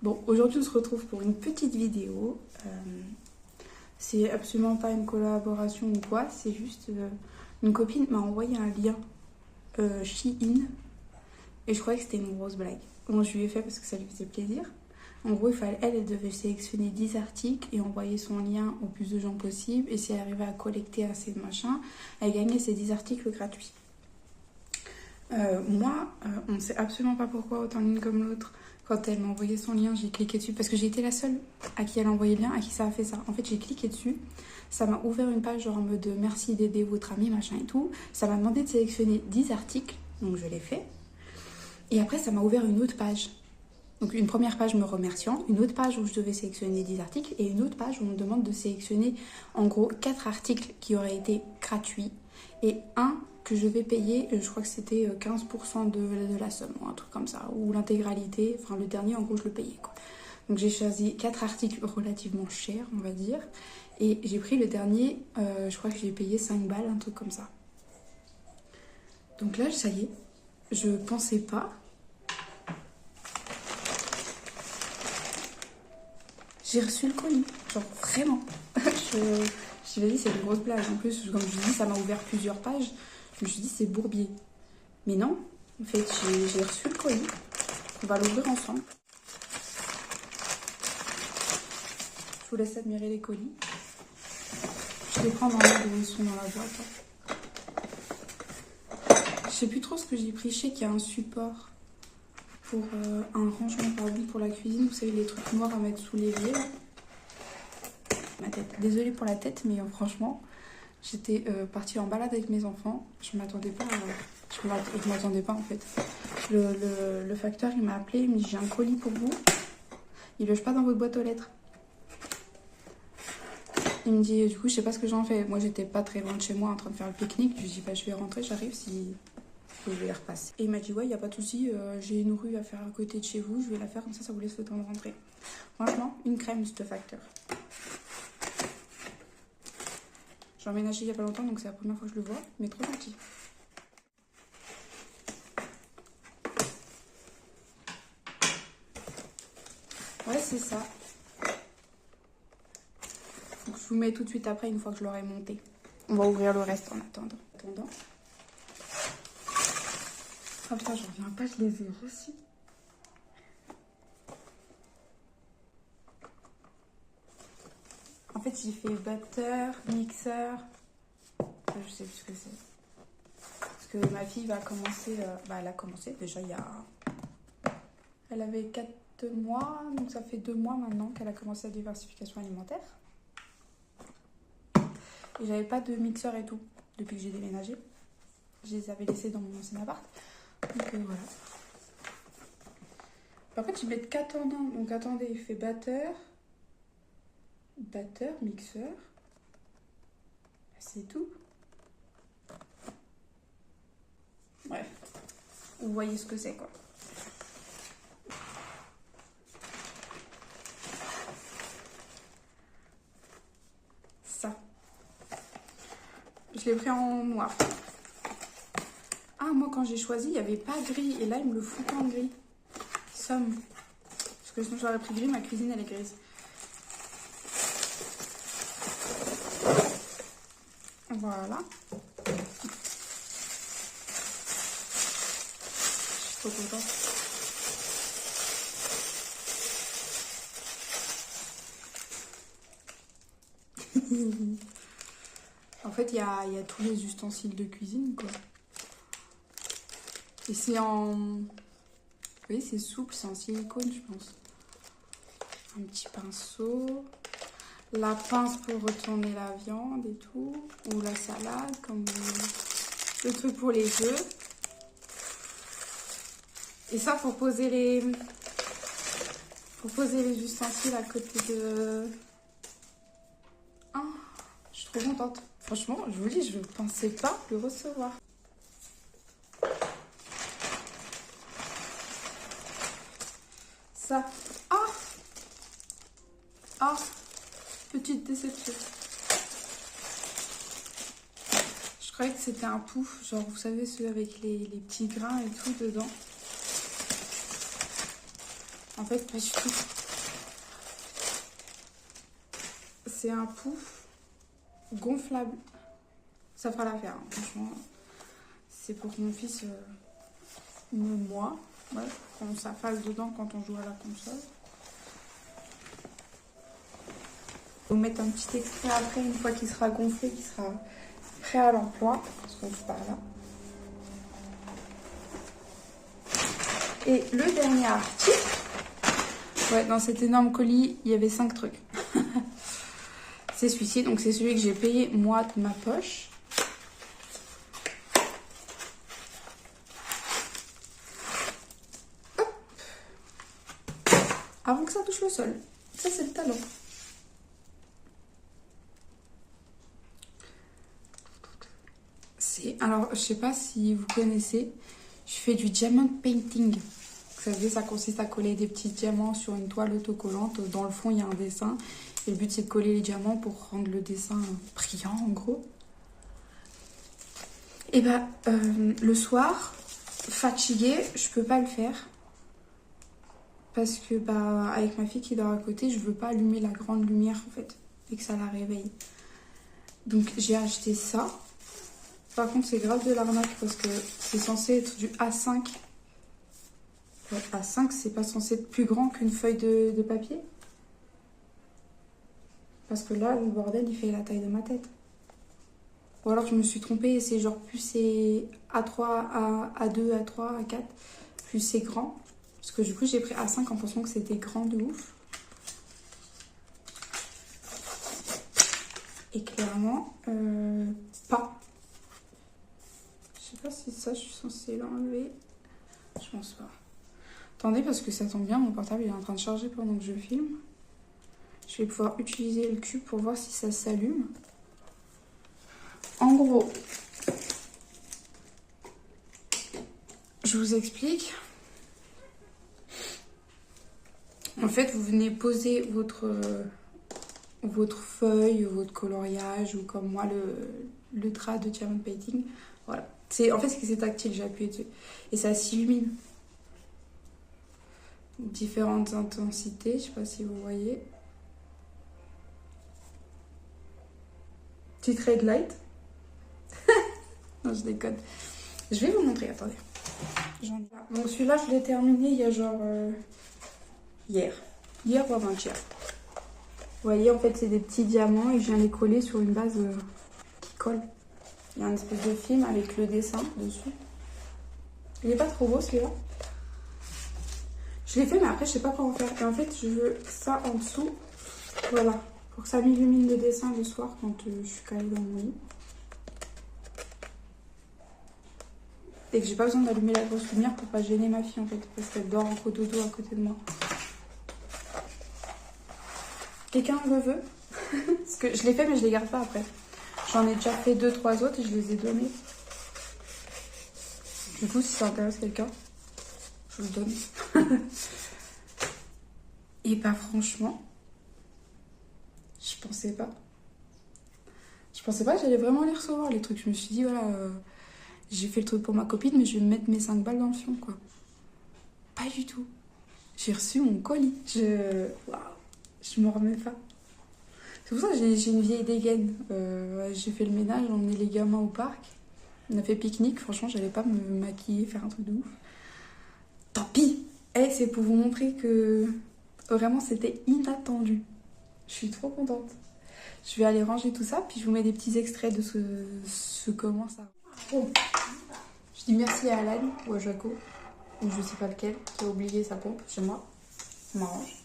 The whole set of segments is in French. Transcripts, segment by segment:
Bon, aujourd'hui on se retrouve pour une petite vidéo. C'est absolument pas une collaboration ou quoi, c'est juste une copine m'a envoyé un lien Shein et je croyais que c'était une grosse blague. Bon, je lui ai fait parce que ça lui faisait plaisir. En gros, elle devait sélectionner 10 articles et envoyer son lien au plus de gens possible. Et si elle arrivait à collecter assez de machins, elle gagnait ces 10 articles gratuits. Moi, on ne sait absolument pas pourquoi, autant l'une comme l'autre. Quand elle m'a envoyé son lien, j'ai cliqué dessus parce que j'ai été la seule à qui elle a envoyé le lien, à qui ça a fait ça. En fait, j'ai cliqué dessus, ça m'a ouvert une page genre en mode merci d'aider votre ami, machin et tout. Ça m'a demandé de sélectionner 10 articles, donc je l'ai fait. Et après, ça m'a ouvert une autre page. Donc une première page me remerciant, une autre page où je devais sélectionner 10 articles et une autre page où on me demande de sélectionner en gros 4 articles qui auraient été gratuits et un que je vais payer, je crois que c'était 15% de la somme ou un truc comme ça, ou l'intégralité, enfin le dernier en gros je le payais quoi. Donc j'ai choisi 4 articles relativement chers on va dire et j'ai pris le dernier, je crois que j'ai payé 5 balles, un truc comme ça. Donc là ça y est, je pensais pas. J'ai reçu le colis, genre vraiment. Je me dit c'est une grosse blague. En plus, comme je dis, ça m'a ouvert plusieurs pages. Je me suis dit c'est bourbier. Mais non, en fait, j'ai reçu le colis. On va l'ouvrir ensemble. Je vous laisse admirer les colis. Je les prends dans l'ordre où ils sont dans la boîte. Je sais plus trop ce que j'ai pris. Je sais qu'il y a un support pour un rangement pour la cuisine. Vous savez, les trucs noirs à mettre sous l'évier. Ma tête. Désolée pour la tête, mais franchement, j'étais partie en balade avec mes enfants. Je m'attendais pas. Je m'attendais pas en fait. Le facteur, il m'a appelé, il me dit j'ai un colis pour vous. Il loge pas dans votre boîte aux lettres. Il me dit du coup, je sais pas ce que j'en fais. Moi, j'étais pas très loin de chez moi en train de faire le pique-nique. Je lui dis bah je vais rentrer, j'arrive si je vais les repasser. Et il m'a dit ouais, il y a pas de souci. J'ai une rue à faire à côté de chez vous. Je vais la faire comme ça vous laisse le temps de rentrer. Franchement, une crème ce facteur. J'ai emménagé il y a pas longtemps, donc c'est la première fois que je le vois, mais trop gentil. Ouais, c'est ça. Donc, je vous mets tout de suite après, une fois que je l'aurai monté. On va ouvrir le reste en attendant. Oh putain, j'en reviens pas, je les ai reçus. En fait, j'ai fait butter, mixeur. Je sais plus ce que c'est. Parce que ma fille va commencer. Elle a commencé déjà il y a. Elle avait 4 mois, donc ça fait 2 mois maintenant qu'elle a commencé la diversification alimentaire. Et j'avais pas de mixeur et tout depuis que j'ai déménagé. Je les avais laissés dans mon ancien appart. Donc voilà. Par contre, ils mettent 4 en 1. Donc attendez, il fait batteur, mixeur. C'est tout. Bref. Vous voyez ce que c'est quoi. Ça. Je l'ai pris en noir. Ah, moi quand j'ai choisi, il n'y avait pas gris. Et là, il me le fout en gris. Somme. Parce que sinon, j'aurais pris gris, ma cuisine, elle est grise. Voilà. Je suis trop contente. En fait, il y a tous les ustensiles de cuisine, quoi. Et c'est en... Vous voyez, c'est souple, c'est en silicone, je pense. Un petit pinceau. La pince pour retourner la viande et tout. Ou la salade, comme le truc pour les œufs. Et ça, pour poser les ustensiles à côté de... Ah, je suis trop contente. Franchement, je vous dis, je ne pensais pas le recevoir. Ça. Ah, ah, petite déception. Je croyais que c'était un pouf, genre vous savez ceux avec les petits grains et tout dedans. En En fait, pas du tout. C'est un pouf gonflable. Ça fera l'affaire, hein, franchement. C'est pour que mon fils, moi, ouais, qu'on s'affale dedans quand on joue à la console. Vous mettre un petit extrait après, une fois qu'il sera gonflé, qu'il sera prêt à l'emploi. Parce qu'on joue par là. Et le dernier article, ouais, dans cet énorme colis, il y avait 5 trucs. C'est celui-ci, donc c'est celui que j'ai payé moi de ma poche. Hop. Avant que ça touche le sol. Ça, c'est le talon. Alors, je sais pas si vous connaissez, je fais du diamond painting. Vous savez, ça consiste à coller des petits diamants sur une toile autocollante. Dans le fond, il y a un dessin. Et le but, c'est de coller les diamants pour rendre le dessin brillant, en gros. Et bah, le soir, fatiguée, je peux pas le faire. Parce que, bah, avec ma fille qui dort à côté, je veux pas allumer la grande lumière, en fait. Et que ça la réveille. Donc, j'ai acheté ça. Par contre, c'est grave de l'arnaque parce que c'est censé être du A5. Ouais, A5, c'est pas censé être plus grand qu'une feuille de papier. Parce que là, le bordel, il fait la taille de ma tête. Ou alors, je me suis trompée et c'est genre plus c'est A3, A2, A3, A4, plus c'est grand. Parce que du coup, j'ai pris A5 en pensant que c'était grand de ouf. Et clairement, pas. Je sais pas si ça, je suis censée l'enlever. Je pense pas. Attendez, parce que ça tombe bien, mon portable il est en train de charger pendant que je filme. Je vais pouvoir utiliser le cube pour voir si ça s'allume. En gros, je vous explique. En fait, vous venez poser votre feuille, votre coloriage, ou comme moi, le drap de diamond painting. Voilà. En fait, c'est tactile, j'ai appuyé dessus. Et ça s'illumine. Différentes intensités, je sais pas si vous voyez. Petit red light. Non, je déconne. Je vais vous montrer, attendez. Bon, celui-là, je l'ai terminé il y a genre... hier ou avant-hier. Vous voyez, en fait, c'est des petits diamants et je viens les coller sur une base qui colle. Il y a une espèce de film avec le dessin dessus. Il est pas trop beau, celui-là. Je l'ai fait, mais après, je sais pas comment faire. Et en fait, je veux ça en dessous. Voilà. Pour que ça m'illumine le dessin le soir quand je suis calée dans mon lit. Et que j'ai pas besoin d'allumer la grosse lumière pour pas gêner ma fille, en fait. Parce qu'elle dort en cododo à côté de moi. Quelqu'un le veut? Parce que je l'ai fait, mais je les garde pas après. J'en ai déjà fait 2-3 autres et je les ai donnés. Du coup, si ça intéresse quelqu'un, je vous le donne. Et bah franchement, je pensais pas. Je pensais pas que j'allais vraiment les recevoir, les trucs. Je me suis dit, voilà, j'ai fait le truc pour ma copine, mais je vais me mettre mes 5 balles dans le fion, quoi. Pas du tout. J'ai reçu mon colis. Waouh, je m'en remets pas. C'est pour ça que j'ai une vieille dégaine. J'ai fait le ménage, j'ai emmené les gamins au parc. On a fait pique-nique. Franchement, j'allais pas me maquiller, faire un truc de ouf. Tant pis. C'est pour vous montrer que vraiment, c'était inattendu. Je suis trop contente. Je vais aller ranger tout ça, puis je vous mets des petits extraits de ce comment ça. Bon. Je dis merci à Alan ou à Jaco, ou je sais pas lequel, qui a oublié sa pompe chez moi. Ça m'arrange.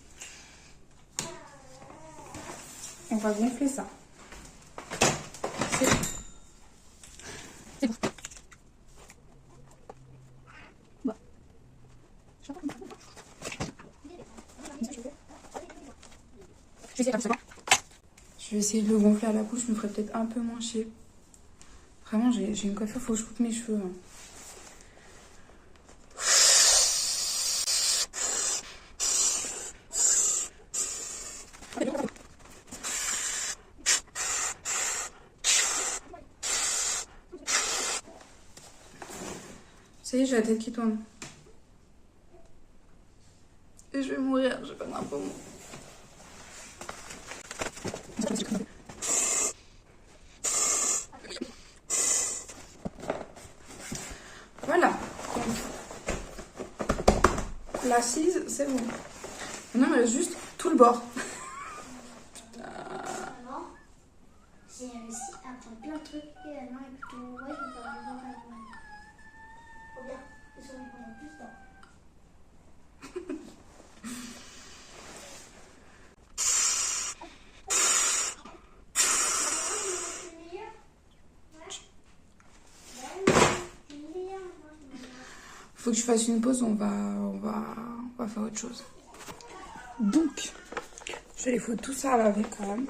On va gonfler ça. C'est bon. Bon. Je vais essayer de le gonfler à la couche, je me ferai peut-être un peu moins chier. Vraiment, j'ai une coiffure, faut que je coupe mes cheveux. Hein. Ça y est, j'ai la tête qui tourne. Et je vais mourir. pas n'importe quoi. Voilà. L'assise, c'est bon. Maintenant, il reste juste tout le bord. Alors, j'ai réussi à prendre plein de trucs et maintenant, avec tout mon voix, je vais faire du bord avec moi. Faut bien, ils sont pendant plus de temps. Faut que je fasse une pause, on va faire autre chose. Donc, je vais les foutre tout ça à laver quand même.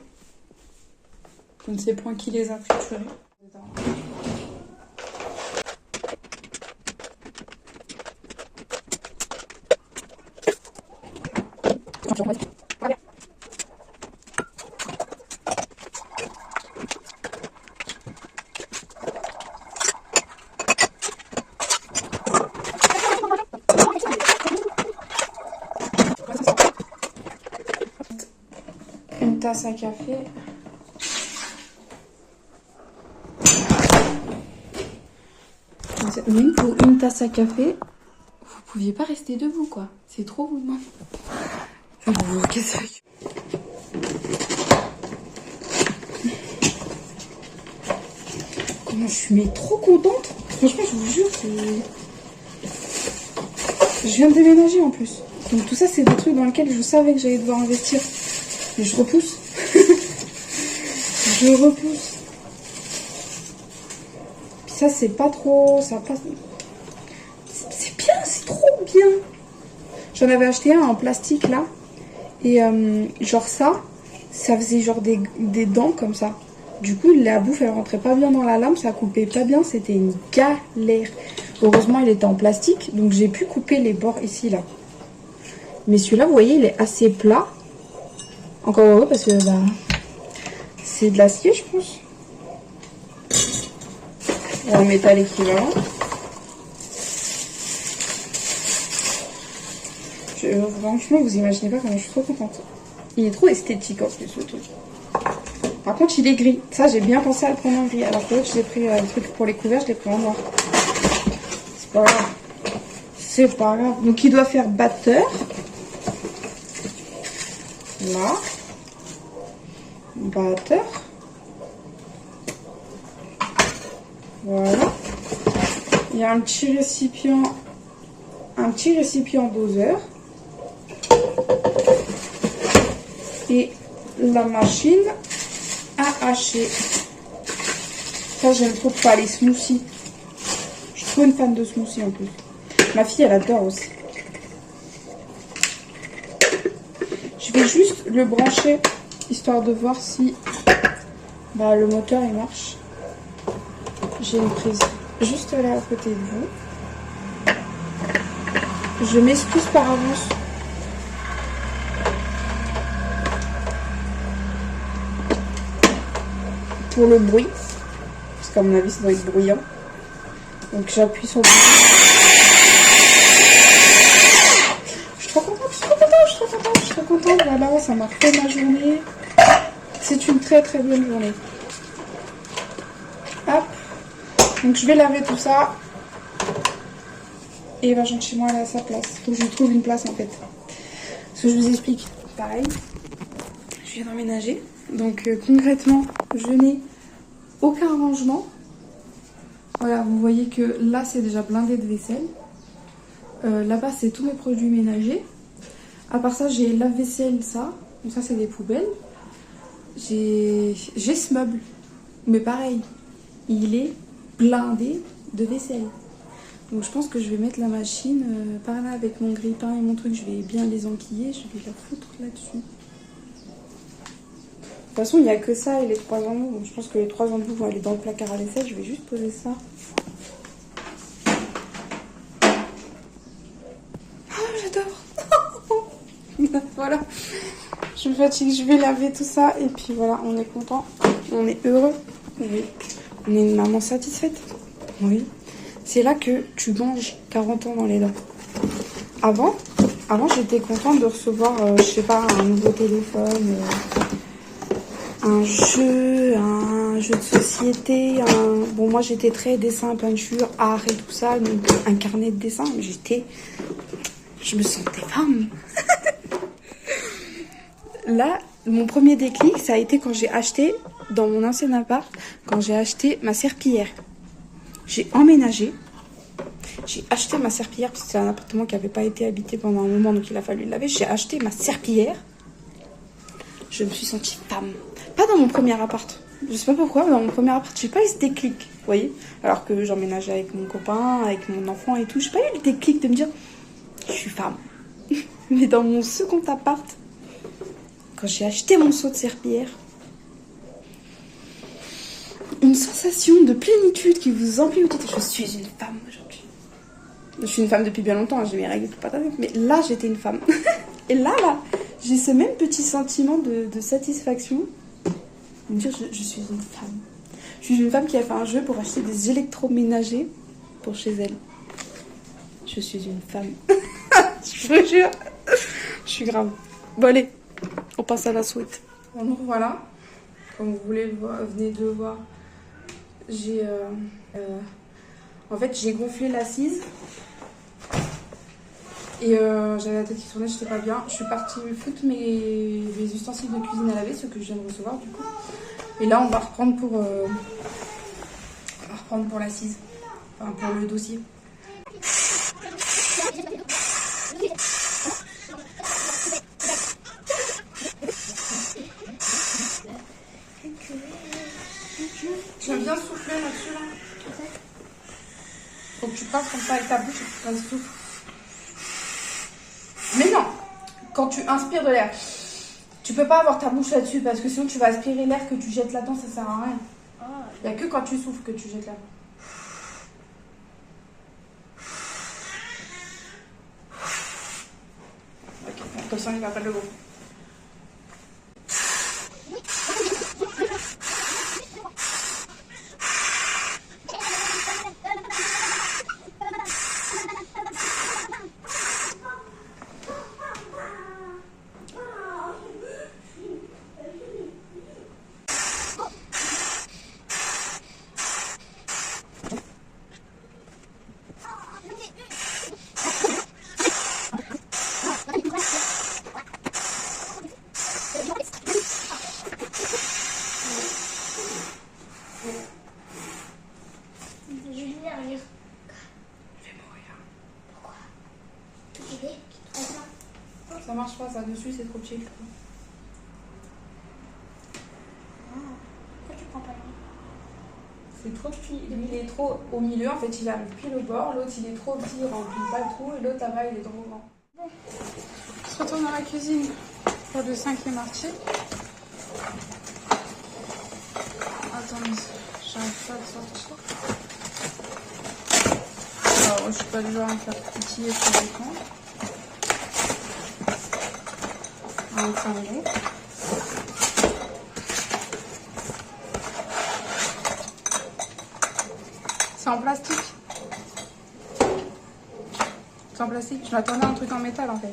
Je ne sais point qui les a triturés. Une tasse à café. Même pour une tasse à café, vous pouviez pas rester debout quoi. C'est trop vous demander. Ça va vous casser la gueule. Comment je suis mais trop contente. Franchement je vous jure, je viens de déménager en plus. Donc tout ça c'est des trucs dans lesquels je savais que j'allais devoir investir. Mais je repousse. Je repousse. Puis ça c'est pas trop. Ça passe. C'est bien, c'est trop bien. J'en avais acheté un en plastique là. Et genre ça faisait genre des dents comme ça. Du coup la bouffe elle rentrait pas bien dans la lame, ça coupait pas bien, c'était une galère. Heureusement il était en plastique, donc j'ai pu couper les bords ici là. Mais celui-là vous voyez il est assez plat. Encore heureux parce que bah, c'est de l'acier je pense. Ou en métal équivalent. Franchement vous imaginez pas comment je suis trop contente. Il est trop esthétique en plus ce truc. Par contre il est gris. Ça j'ai bien pensé à le prendre en gris. Alors que j'ai pris le truc pour les couverts, je l'ai pris en noir. C'est pas grave. C'est pas grave. Donc il doit faire batteur. Là. Batteur. Voilà. Il y a un petit récipient doseur. Et la machine à hacher. Ça j'aime trop pas les smoothies. Je suis trop une fan de smoothies en plus. Ma fille elle adore aussi. Je vais juste le brancher histoire de voir si bah, le moteur il marche. J'ai une prise juste là à côté de vous. Je m'excuse par avance. Pour le bruit. Parce qu'à mon avis ça doit être bruyant. Donc j'appuie sur le bouton. Je suis trop contente. Voilà, ça m'a fait ma journée. C'est une très très bonne journée. Hop. Donc je vais laver tout ça. Et va chez moi, elle est à sa place. Faut que je lui trouve une place en fait. Ce que je vous explique. Pareil. Je viens d'emménager. Donc concrètement, je n'ai aucun rangement. Voilà, vous voyez que là c'est déjà blindé de vaisselle. Là-bas c'est tous mes produits ménagers. À part ça j'ai lave-vaisselle, ça. Donc ça c'est des poubelles. J'ai ce meuble. Mais pareil, il est blindé de vaisselle. Donc je pense que je vais mettre la machine par là avec mon grille-pain et mon truc. Je vais bien les enquiller. Je vais la foutre là-dessus. De toute façon, il n'y a que ça et les 3 embouts. Donc je pense que les 3 embouts vont aller dans le placard à vaisselle. Je vais juste poser ça. Oh, j'adore. Voilà. Je me fatigue. Je vais laver tout ça. Et puis voilà, on est content. On est heureux. Oui. On est une maman satisfaite. Oui. C'est là que tu manges 40 ans dans les dents. Avant, Avant, j'étais contente de recevoir, je sais pas, un nouveau téléphone, un jeu de société. Bon, moi, j'étais très dessin, peinture, art et tout ça, donc un carnet de dessin. Mais je me sentais femme. Là, mon premier déclic, ça a été quand j'ai acheté, dans mon ancien appart, quand j'ai acheté ma serpillière. J'ai emménagé. J'ai acheté ma serpillière parce que c'est un appartement qui n'avait pas été habité pendant un moment, donc il a fallu le laver. J'ai acheté ma serpillière. Je me suis sentie femme. Pas dans mon premier appart. Je sais pas pourquoi, mais dans mon premier appart, j'ai pas eu ce déclic, vous voyez. Alors que j'emménageais avec mon copain, avec mon enfant et tout, j'ai pas eu le déclic de me dire, je suis femme. Mais dans mon second appart, quand j'ai acheté mon seau de serpillière, une sensation de plénitude qui vous emplit. Vous dites, je suis une femme aujourd'hui. Je suis une femme depuis bien longtemps, j'ai mes règles tout patate, mais là j'étais une femme. Et là, j'ai ce même petit sentiment de satisfaction. De me dire, je suis une femme. Je suis une femme qui a fait un jeu pour acheter des électroménagers pour chez elle. Je suis une femme. Je vous jure. Je suis grave. Bon allez, on passe à la suite. Bon, nous voilà. Comme vous voulez le voir, venez de le voir. En fait, j'ai gonflé l'assise. Et j'avais la tête qui tournait, j'étais pas bien. Je suis partie foutre mes ustensiles de cuisine à laver, ceux que je viens de recevoir du coup. Et là, on va reprendre pour l'assise. Enfin, pour le dossier. Tu veux bien souffler là-dessus là? Faut que tu passes comme ça avec ta bouche et que tu prennes souffle. Mais non! Quand tu inspires de l'air, tu peux pas avoir ta bouche là-dessus parce que sinon tu vas aspirer l'air que tu jettes là-dedans, ça sert à rien. Il n'y a que quand tu souffles que tu jettes là. Ok, bon, comme ça on y va pas de l'eau. Ça marche pas, ça dessus c'est trop petit. Pourquoi tu prends pas lui? C'est trop petit. Lui il est trop au milieu, en fait il arrive pile au bord. L'autre il est trop petit, il remplit pas le trou. Et l'autre là-bas il est trop grand. Bon. On se retourne dans la cuisine pour le 5e article. Attendez, j'arrive pas à le sortir. Alors, je suis pas du genre à me faire titiller sur l'écran. 25 minutes. C'est en plastique. C'est en plastique. Je m'attendais à un truc en métal en fait.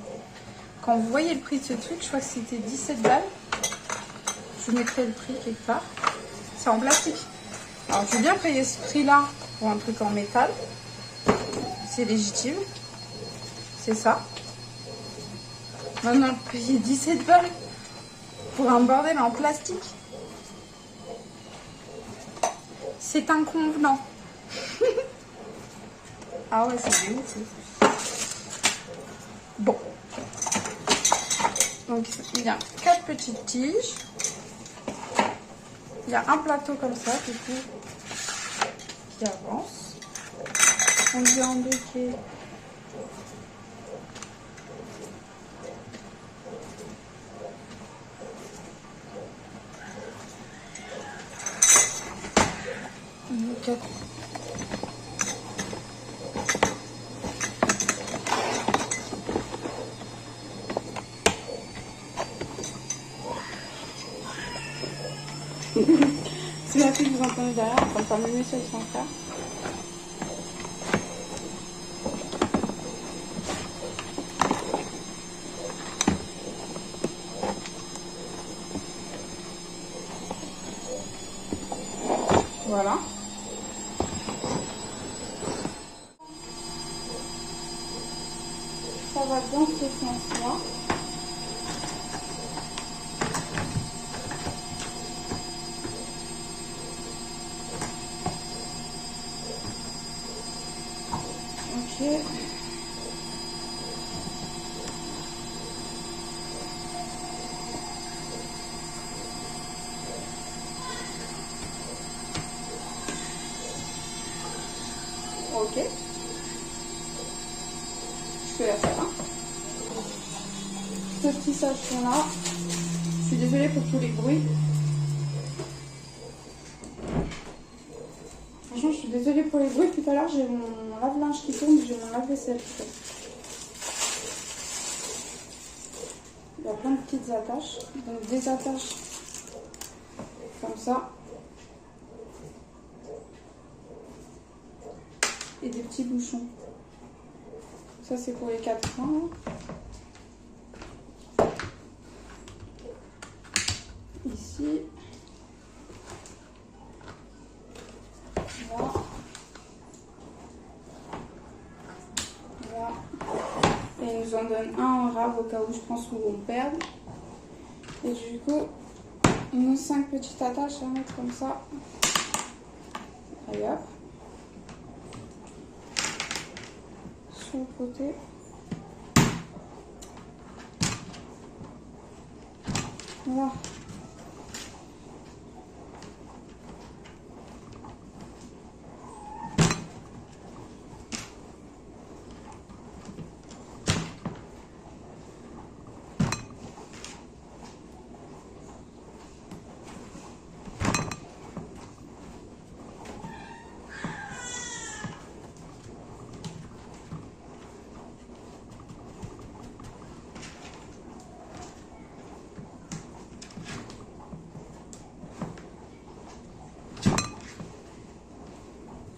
Quand vous voyez le prix de ce truc, je crois que c'était 17 balles. Je vous mettrai le prix quelque part. C'est en plastique. Alors je veux bien payer ce prix-là pour un truc en métal. C'est légitime. C'est ça. Maintenant, payer 17 balles pour un bordel en plastique. C'est inconvenant. Ah ouais, c'est bien. Bon. Donc, il y a 4 petites tiges. Il y a un plateau comme ça, du coup, qui avance. On vient embêter. Okay. C'est la fille que vous entendez derrière, en train de faire minuit sur son frère. Voilà. Ça va dans ce sens-là. Ok. Ok. Je fais la salle. Ce petit sachet là. Je suis désolée pour tous les bruits. Franchement, je suis désolée pour les bruits. Tout à l'heure, j'ai mon lave-linge qui tourne, j'ai mon lave-vaisselle qui tourne. Il y a plein de petites attaches. Donc des attaches comme ça. Et des petits bouchons. Ça, c'est pour les 4 coins. Ici. Là. Là. Et il nous en donne un en rab au cas où je pense qu'on va perdre. Et du coup, nos 5 petites attaches à mettre comme ça. Allez hop. Sur le côté. Voilà.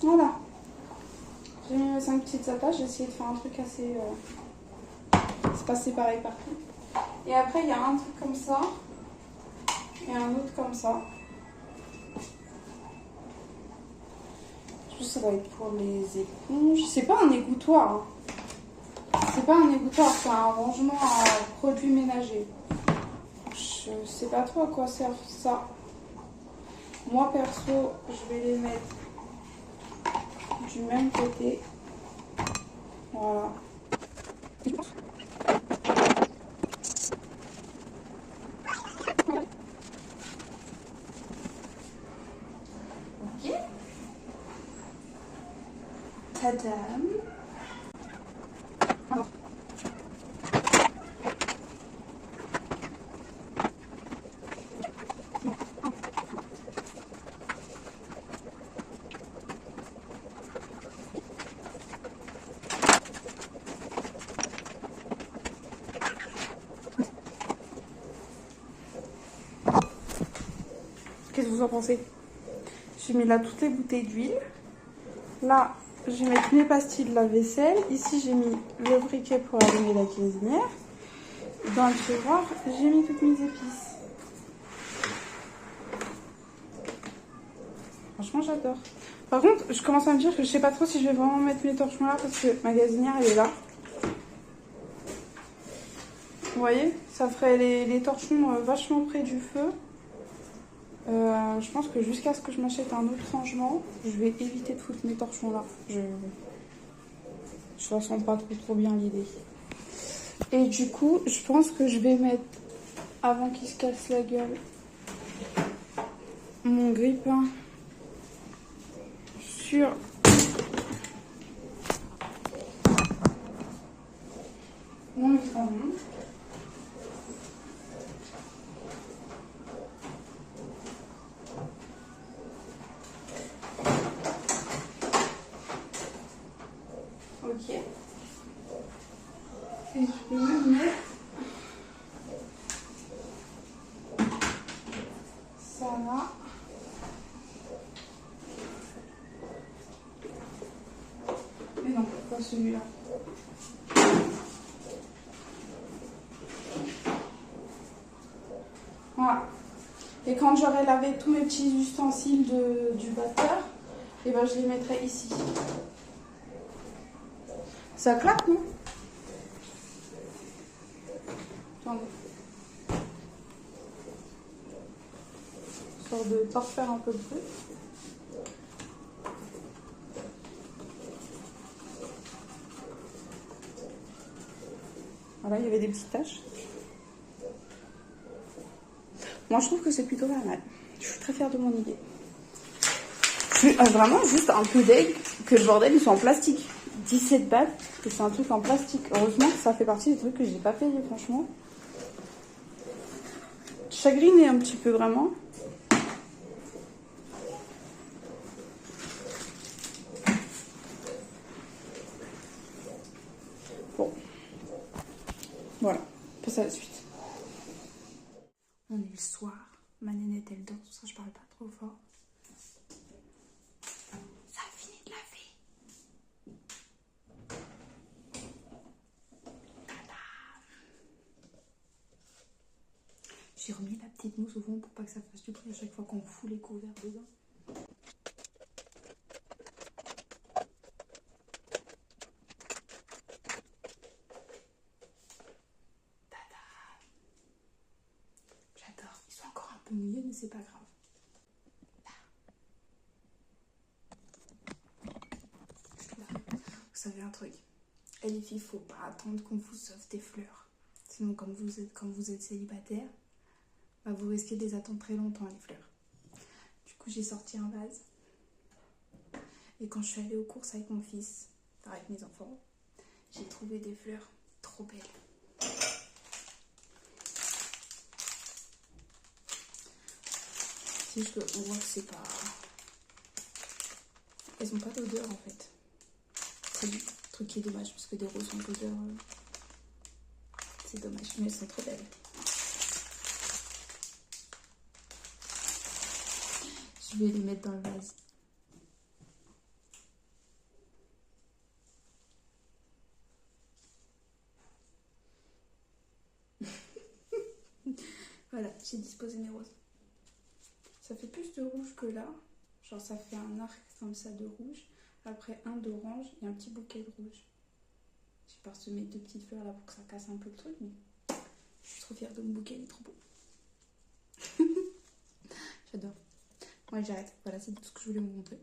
Voilà. J'ai mis mes 5 petites attaches, j'ai essayé de faire un truc assez... c'est pas séparé partout. Et après, il y a un truc comme ça. Et un autre comme ça. Je pense que ça va être pour les éponges. C'est pas un égouttoir. Hein. C'est pas un égouttoir, c'est un rangement à produits ménagers. Je sais pas trop à quoi sert ça. Moi, perso, je vais les mettre du même côté. Voilà. Ok. Tadam. Qu'est-ce que vous en pensez? J'ai mis là toutes les bouteilles d'huile. Là, je vais mettre mes pastilles de lave-vaisselle. Ici, j'ai mis le briquet pour allumer la cuisinière. Dans le tiroir, j'ai mis toutes mes épices. Franchement, j'adore. Par contre, je commence à me dire que je sais pas trop si je vais vraiment mettre mes torchons là parce que ma gazinière, elle est là. Vous voyez, ça ferait les torchons vachement près du feu. Je pense que jusqu'à ce que je m'achète un autre rangement, je vais éviter de foutre mes torchons là. Je ressens pas trop bien l'idée. Et du coup, je pense que je vais mettre, avant qu'il se casse la gueule, mon grille-pain sur mon micro-ondes. Ok. Et je peux même mettre ça là. Mais non, pas celui-là. Voilà. Et quand j'aurai lavé tous mes petits ustensiles du batteur, et ben je les mettrai ici. Ça claque, non? Attendez. Histoire de pas refaire un peu de bruit. Voilà, il y avait des petites taches. Moi, je trouve que c'est plutôt pas mal. Je suis très fière de mon idée. Je suis vraiment juste un peu deg que le bordel il soit en plastique. 17 balles et c'est un truc en plastique. Heureusement que ça fait partie des trucs que j'ai pas payé, franchement. Chagrinée un petit peu, vraiment. Bon. Voilà, on passe à la suite. On est le soir. Ma nénette, elle dort, tout ça, je parle pas trop fort. Ça a fini de laver. J'ai remis la petite mousse au fond pour pas que ça fasse du bruit à chaque fois qu'on fout les couverts dedans. J'adore. Ils sont encore un peu mouillés, mais c'est pas grave. Vous savez un truc, et les filles, faut pas attendre qu'on vous offre des fleurs. Sinon, quand vous êtes célibataire, bah, vous risquez de les attendre très longtemps, les fleurs. Du coup, j'ai sorti un vase. Et quand je suis allée aux courses avec mon fils, enfin avec mes enfants, j'ai trouvé des fleurs trop belles. Si on voit que c'est pas... Elles ont pas d'odeur en fait. C'est le truc qui est dommage parce que des roses ont d'odeur. C'est dommage, mais elles sont trop belles. Je vais les mettre dans le vase. Voilà, j'ai disposé mes roses. Ça fait plus de rouge que là. Genre ça fait un arc comme ça de rouge. Après un d'orange et un petit bouquet de rouge. J'ai parsemé 2 petites fleurs là pour que ça casse un peu le truc. Mais je suis trop fière de mon bouquet, il est trop beau. J'adore. Ouais, j'arrête. Voilà, c'est tout ce que je voulais vous montrer.